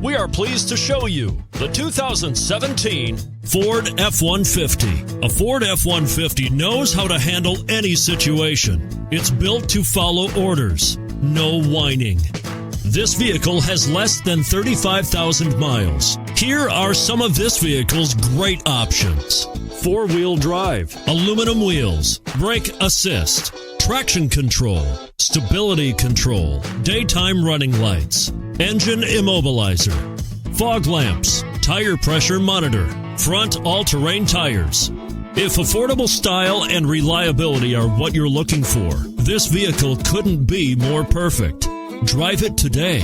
We are pleased to show you the 2017 Ford F-150. A Ford F-150 knows how to handle any situation. It's built to follow orders, no whining. This vehicle has less than 35,000 miles. Here are some of this vehicle's great options: four-wheel drive, aluminum wheels, brake assist, traction control, stability control, daytime running lights, engine immobilizer, fog lamps, tire pressure monitor, front all-terrain tires. If affordable style and reliability are what you're looking for, this vehicle couldn't be more perfect. Drive it today.